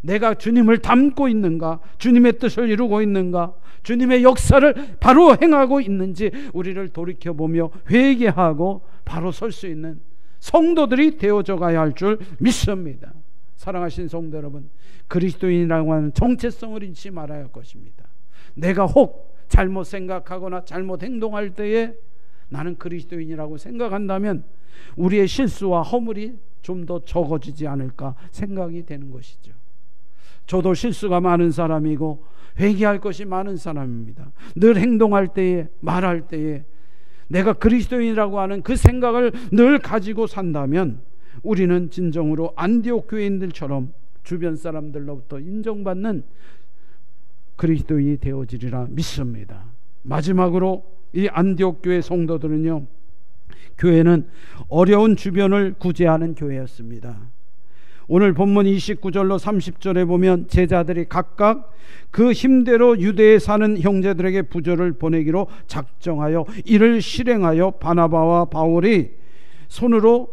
[SPEAKER 4] 내가 주님을 닮고 있는가, 주님의 뜻을 이루고 있는가, 주님의 역사를 바로 행하고 있는지 우리를 돌이켜보며 회개하고 바로 설 수 있는 성도들이 되어져 가야 할 줄 믿습니다. 사랑하신 성도 여러분, 그리스도인이라고 하는 정체성을 잃지 말아야 할 것입니다. 내가 혹 잘못 생각하거나 잘못 행동할 때에 나는 그리스도인이라고 생각한다면 우리의 실수와 허물이 좀 더 적어지지 않을까 생각이 되는 것이죠. 저도 실수가 많은 사람이고 회개할 것이 많은 사람입니다. 늘 행동할 때에, 말할 때에 내가 그리스도인이라고 하는 그 생각을 늘 가지고 산다면 우리는 진정으로 안디옥 교인들처럼 주변 사람들로부터 인정받는 그리스도인이 되어지리라 믿습니다. 마지막으로 이 안디옥 교회 성도들은요, 교회는 어려운 주변을 구제하는 교회였습니다. 오늘 본문 29절로 30절에 보면 제자들이 각각 그 힘대로 유대에 사는 형제들에게 부조를 보내기로 작정하여 이를 실행하여 바나바와 바울이 손으로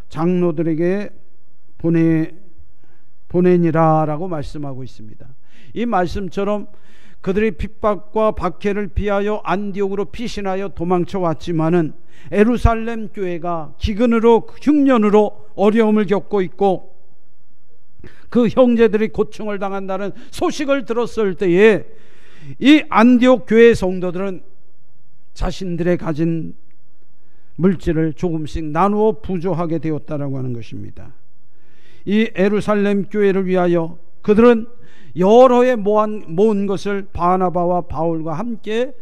[SPEAKER 4] 장로들에게 보내니라라고 말씀하고 있습니다. 이 말씀처럼 그들의 핍박과 박해를 피하여 안디옥으로 피신하여 도망쳐 왔지만은 예루살렘 교회가 기근으로 흉년으로 어려움을 겪고 있고 그 형제들이 고충을 당한다는 소식을 들었을 때에 이 안디옥 교회 성도들은 자신들의 가진 물질을 조금씩 나누어 부조하게 되었다라고 하는 것입니다. 이 예루살렘 교회를 위하여 그들은 여러 해 모은 것을 바나바와 바울과 함께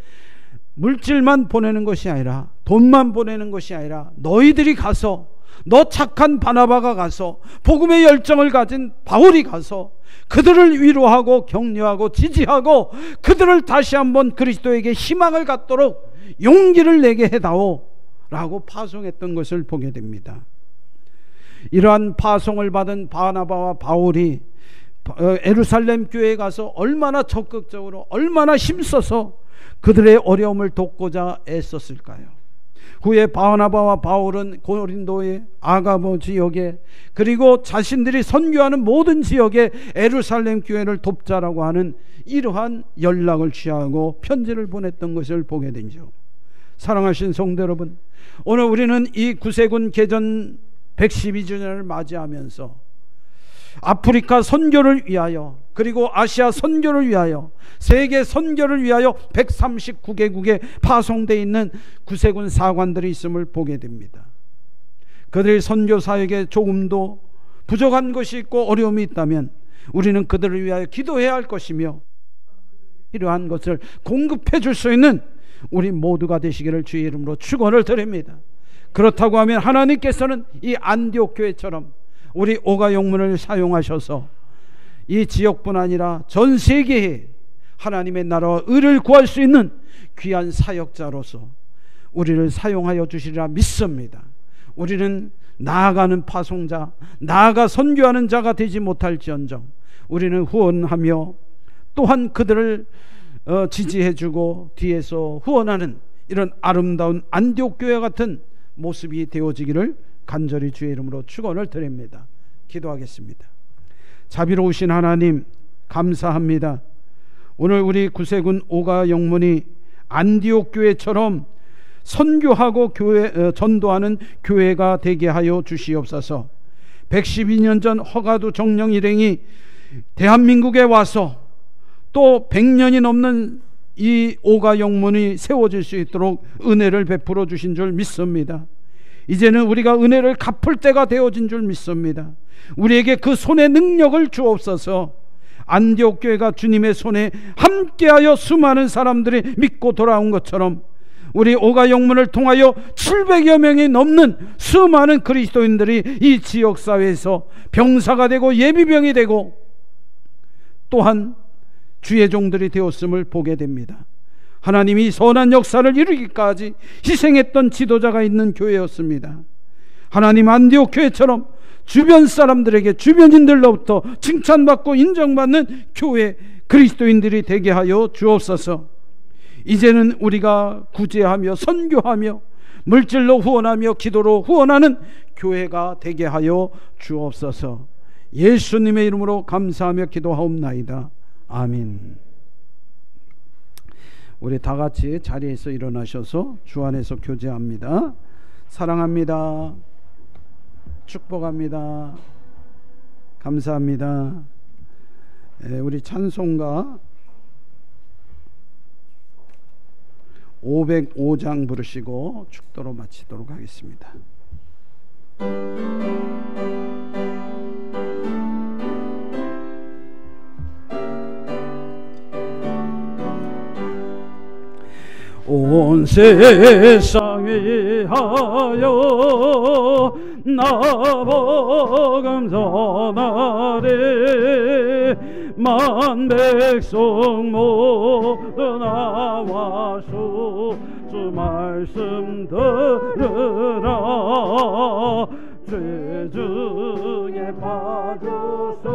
[SPEAKER 4] 물질만 보내는 것이 아니라, 돈만 보내는 것이 아니라, 너희들이 가서, 너 착한 바나바가 가서, 복음의 열정을 가진 바울이 가서 그들을 위로하고 격려하고 지지하고 그들을 다시 한번 그리스도에게 희망을 갖도록 용기를 내게 해다오 라고 파송했던 것을 보게 됩니다. 이러한 파송을 받은 바나바와 바울이 예루살렘 교회에 가서 얼마나 적극적으로, 얼마나 힘써서 그들의 어려움을 돕고자 애썼을까요? 후에 바나바와 바울은 고린도의 아가보 지역에, 그리고 자신들이 선교하는 모든 지역에 예루살렘 교회를 돕자라고 하는 이러한 연락을 취하고 편지를 보냈던 것을 보게 되죠. 사랑하신 성도 여러분, 오늘 우리는 이 구세군 개전 112주년을 맞이하면서 아프리카 선교를 위하여, 그리고 아시아 선교를 위하여, 세계 선교를 위하여 139개국에 파송되어 있는 구세군 사관들이 있음을 보게 됩니다. 그들의 선교 사역에 조금도 부족한 것이 있고 어려움이 있다면 우리는 그들을 위하여 기도해야 할 것이며, 필요한 것을 공급해 줄 수 있는 우리 모두가 되시기를 주의 이름으로 축원을 드립니다. 그렇다고 하면 하나님께서는 이 안디옥 교회처럼 우리 오가 영문을 사용하셔서 이 지역뿐 아니라 전 세계에 하나님의 나라와 의를 구할 수 있는 귀한 사역자로서 우리를 사용하여 주시리라 믿습니다. 우리는 나아가는 파송자, 나아가 선교하는 자가 되지 못할지언정 우리는 후원하며 또한 그들을 지지해주고 뒤에서 후원하는 이런 아름다운 안디옥 교회 같은 모습이 되어지기를 간절히 주의 이름으로 축원을 드립니다. 기도하겠습니다. 자비로우신 하나님, 감사합니다. 오늘 우리 구세군 오가 영문이 안디옥 교회처럼 선교하고 전도하는 교회가 되게 하여 주시옵소서. 112년 전 허가두 정령 일행이 대한민국에 와서 또 100년이 넘는 이 오가 영문이 세워질 수 있도록 은혜를 베풀어 주신 줄 믿습니다. 이제는 우리가 은혜를 갚을 때가 되어진 줄 믿습니다. 우리에게 그 손의 능력을 주옵소서. 안디옥 교회가 주님의 손에 함께하여 수많은 사람들이 믿고 돌아온 것처럼 우리 오가 영문을 통하여 700여 명이 넘는 수많은 그리스도인들이 이 지역사회에서 병사가 되고 예비병이 되고 또한 주의 종들이 되었음을 보게 됩니다. 하나님이 선한 역사를 이루기까지 희생했던 지도자가 있는 교회였습니다. 하나님, 안디옥 교회처럼 주변 사람들에게, 주변인들로부터 칭찬받고 인정받는 교회 그리스도인들이 되게 하여 주옵소서. 이제는 우리가 구제하며 선교하며 물질로 후원하며 기도로 후원하는 교회가 되게 하여 주옵소서. 예수님의 이름으로 감사하며 기도하옵나이다. 아멘. 우리 다 같이 자리에서 일어나셔서 주 안에서 교제합니다. 사랑합니다. 축복합니다. 감사합니다. 우리 찬송가 505장 부르시고 축도로 마치도록 하겠습니다. 온 세상 위하여 나복음 전하리 만 백성 모두 나와서 주 말씀 들으라. 죄 중에 빠져서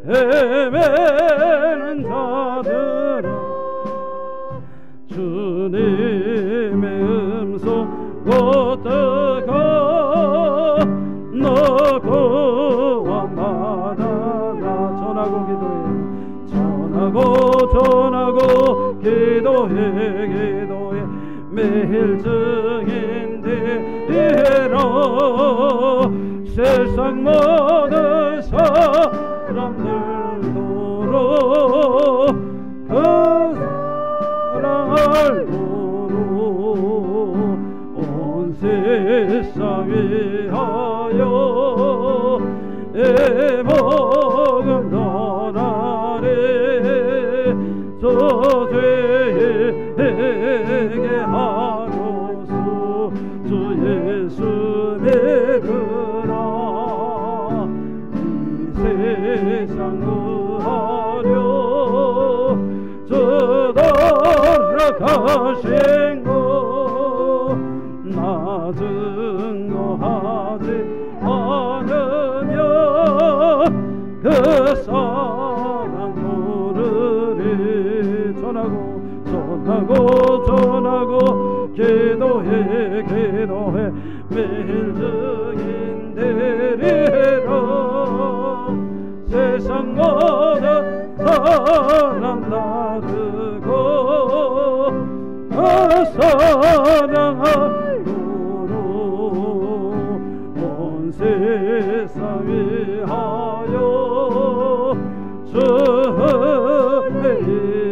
[SPEAKER 4] 헤매는 자들아 주님의 음성 곧 들어가
[SPEAKER 5] 전하고 기도해 매일 증인되리라. 세상 모든 사람들도록 그 사랑을 도로 온 세상 위하여 복음 전하리. 저 죄에게 하소서. 주 예수 믿으라. 이 세상 구하려 주 돌아가신 것 나 증거하지 않으면 그 사랑 모르리. 전하고 기도해 매일 증인되리라. 세상 모든 사람 다 듣고 그 사랑을 도로 온 세상 위하여 주의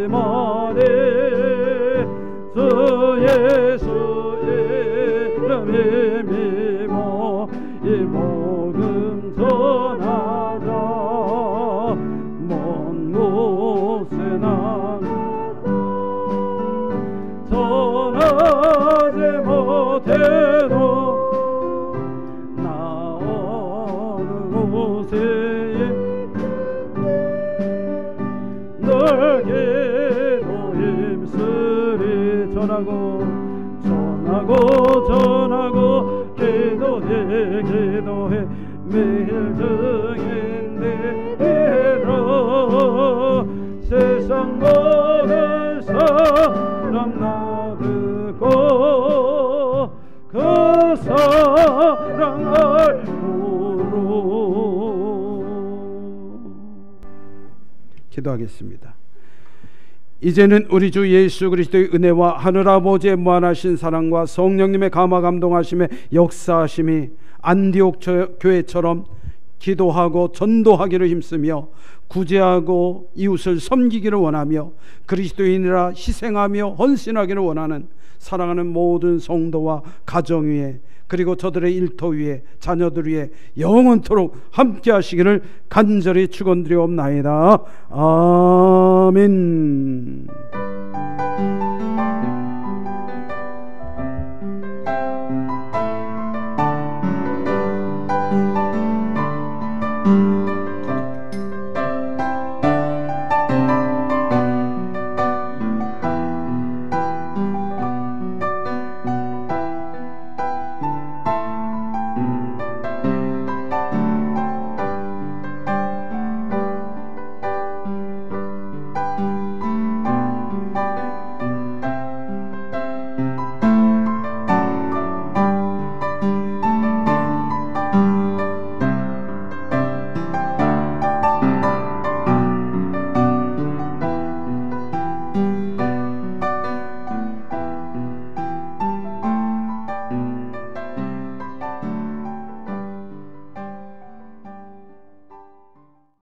[SPEAKER 5] 말에 주 예수의 이름에 믿어 이 복음 전하자. 먼 곳에 난 전하지 못해도 나 어느 곳에 늘 기도 힘쓰리. 전하고 기도해 매일 증인되리라. 세상 모든 사람 나 듣고 그 사랑을 모르.
[SPEAKER 4] 기도하겠습니다. 이제는 우리 주 예수 그리스도의 은혜와 하늘 아버지의 무한하신 사랑과 성령님의 감화 감동하심의 역사하심이 안디옥 교회처럼 기도하고 전도하기를 힘쓰며 구제하고 이웃을 섬기기를 원하며 그리스도인이라 희생하며 헌신하기를 원하는 사랑하는 모든 성도와 가정 위에 그리고 저들의 일터 위에 자녀들 위에 영원토록 함께 하시기를 간절히 축원드리옵나이다. 아멘.